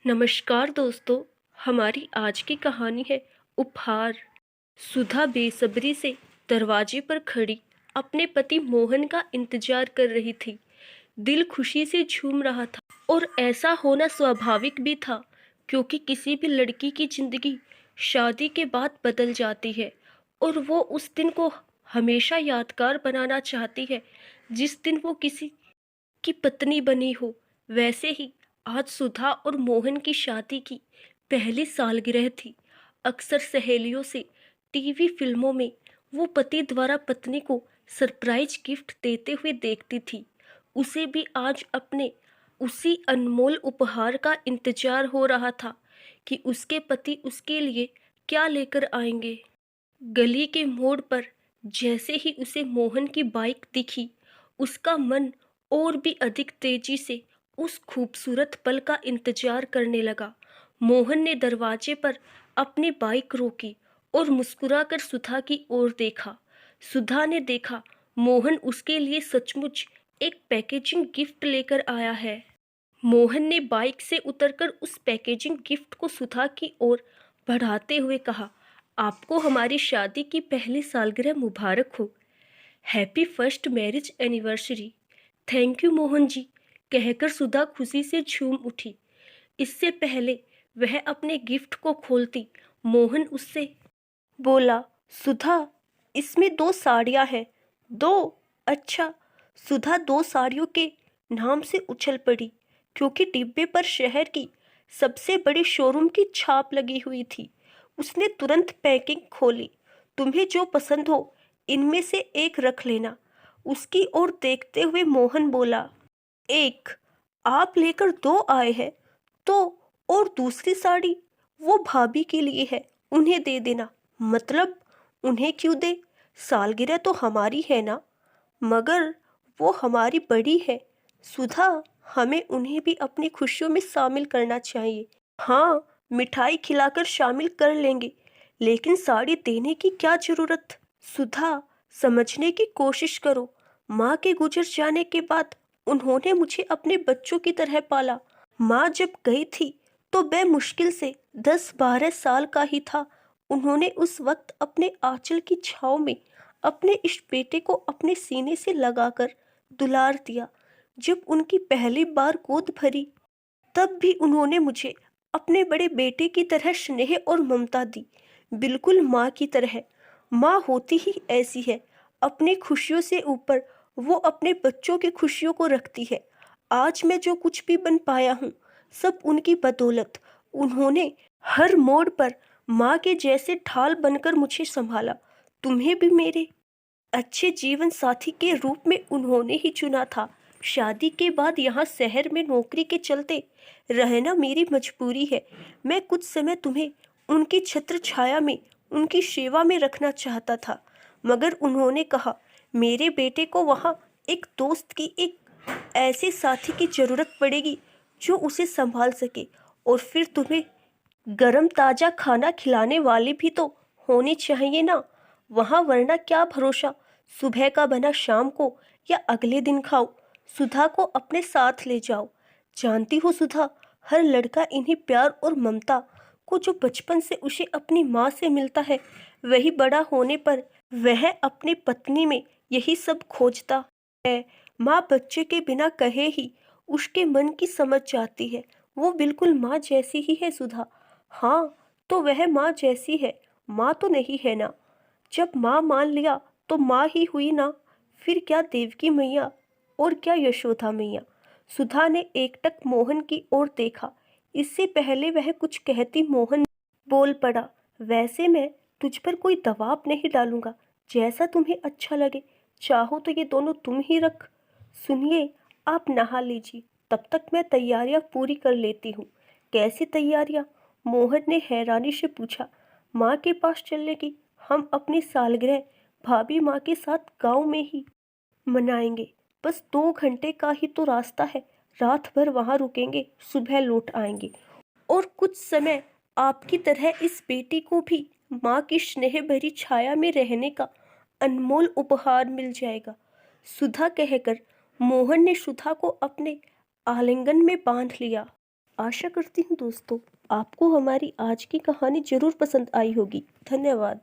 नमस्कार दोस्तों। हमारी आज की कहानी है उपहार। सुधा बेसब्री से दरवाजे पर खड़ी अपने पति मोहन का इंतजार कर रही थी। दिल खुशी से झूम रहा था और ऐसा होना स्वाभाविक भी था, क्योंकि किसी भी लड़की की जिंदगी शादी के बाद बदल जाती है और वो उस दिन को हमेशा यादगार बनाना चाहती है जिस दिन वो किसी की पत्नी बनी हो। वैसे ही आज सुधा और मोहन की शादी की पहली सालगिरह थी। अक्सर सहेलियों से टीवी फिल्मों में वो पति द्वारा पत्नी को सरप्राइज गिफ्ट देते हुए देखती थी। उसे भी आज अपने उसी अनमोल उपहार का इंतजार हो रहा था कि उसके पति उसके लिए क्या लेकर आएंगे। गली के मोड़ पर जैसे ही उसे मोहन की बाइक दिखी, उसका मन और भी अधिक तेजी से उस खूबसूरत पल का इंतजार करने लगा। मोहन ने दरवाजे पर अपनी बाइक रोकी और मुस्कुराकर सुधा की ओर देखा। सुधा ने देखा मोहन उसके लिए सचमुच एक पैकेजिंग गिफ्ट लेकर आया है। मोहन ने बाइक से उतरकर उस पैकेजिंग गिफ्ट को सुधा की ओर बढ़ाते हुए कहा, आपको हमारी शादी की पहली सालगिरह मुबारक हो। Happy first marriage anniversary. Thank you Mohan ji, कहकर सुधा खुशी से झूम उठी। इससे पहले वह अपने गिफ्ट को खोलती, मोहन उससे बोला, सुधा, इसमें 2 साड़ियाँ हैं। दो? अच्छा। सुधा 2 साड़ियों के नाम से उछल पड़ी, क्योंकि डिब्बे पर शहर की सबसे बड़ी शोरूम की छाप लगी हुई थी। उसने तुरंत पैकिंग खोली। तुम्हें जो पसंद हो इनमें से एक रख लेना। उसकी ओर देखते हुए मोहन बोला, एक? आप लेकर 2 आए हैं तो? और दूसरी साड़ी? वो भाभी के लिए है, उन्हें दे देना। मतलब? उन्हें क्यों दे? सालगिरह तो हमारी है ना। मगर वो हमारी बड़ी है सुधा, हमें उन्हें भी अपनी खुशियों में शामिल करना चाहिए। हाँ, मिठाई खिलाकर शामिल कर लेंगे, लेकिन साड़ी देने की क्या जरूरत? सुधा, समझने की कोशिश करो। माँ के गुजर जाने के बाद उन्होंने मुझे अपने बच्चों की तरह पाला। माँ जब गई थी तो मैं मुश्किल से 10-12 साल का ही था। उन्होंने उस वक्त अपने आंचल की छाँव में अपने इस बेटे को अपने सीने से लगाकर दुलार दिया। जब उनकी पहली बार गोद भरी, तब भी उन्होंने मुझे अपने बड़े बेटे की तरह स्नेह और ममता दी, बिल्कुल माँ की तरह। माँ होती ही ऐसी है, अपनी खुशियों से ऊपर वो अपने बच्चों की खुशियों को रखती है। आज मैं जो कुछ भी बन पाया हूँ, सब उनकी बदौलत। उन्होंने हर मोड़ पर माँ के जैसे ढाल बनकर मुझे संभाला। तुम्हें भी मेरे अच्छे जीवन साथी के रूप में उन्होंने ही चुना था। शादी के बाद यहाँ शहर में नौकरी के चलते रहना मेरी मजबूरी है। मैं कुछ समय तुम्हें उनकी छत्र छाया में, उनकी सेवा में रखना चाहता था, मगर उन्होंने कहा मेरे बेटे को वहाँ एक दोस्त की, एक ऐसे साथी की जरूरत पड़ेगी जो उसे संभाल सके। और फिर तुम्हें गरम ताजा खाना खिलाने वाले भी तो होने चाहिए ना वहाँ, वरना क्या भरोसा सुबह का बना शाम को या अगले दिन खाओ। सुधा को अपने साथ ले जाओ। जानती हो सुधा, हर लड़का इन्हीं प्यार और ममता को जो बचपन से उसे अपनी माँ से मिलता है, वही बड़ा होने पर वह अपनी पत्नी में यही सब खोजता है। माँ बच्चे के बिना कहे ही उसके मन की समझ जाती है। वो बिल्कुल माँ जैसी ही है सुधा। हाँ, तो वह माँ जैसी है, माँ तो नहीं है ना। जब माँ मान लिया तो माँ ही हुई ना। फिर क्या देवकी मैया और क्या यशोदा मैया। सुधा ने एकटक मोहन की ओर देखा। इससे पहले वह कुछ कहती, मोहन बोल पड़ा, वैसे मैं तुझ पर कोई दबाव नहीं डालूंगा, जैसा तुम्हें अच्छा लगे। चाहो तो ये दोनों तुम ही रख। सुनिए, आप नहा लीजिए, तब तक मैं तैयारियां पूरी कर लेती हूँ। कैसी तैयारियां? मोहन ने हैरानी से पूछा। माँ के पास चलने की। हम अपनी सालगिरह भाभी माँ के साथ गांव में ही मनाएंगे। बस 2 घंटे का ही तो रास्ता है। रात भर वहां रुकेंगे, सुबह लौट आएंगे। और कुछ समय आपकी तरह इस बेटी को भी माँ की स्नेह भरी छाया में रहने का अनमोल उपहार मिल जाएगा। सुधा कहकर मोहन ने सुधा को अपने आलिंगन में बांध लिया। आशा करती हूँ दोस्तों आपको हमारी आज की कहानी ज़रूर पसंद आई होगी। धन्यवाद।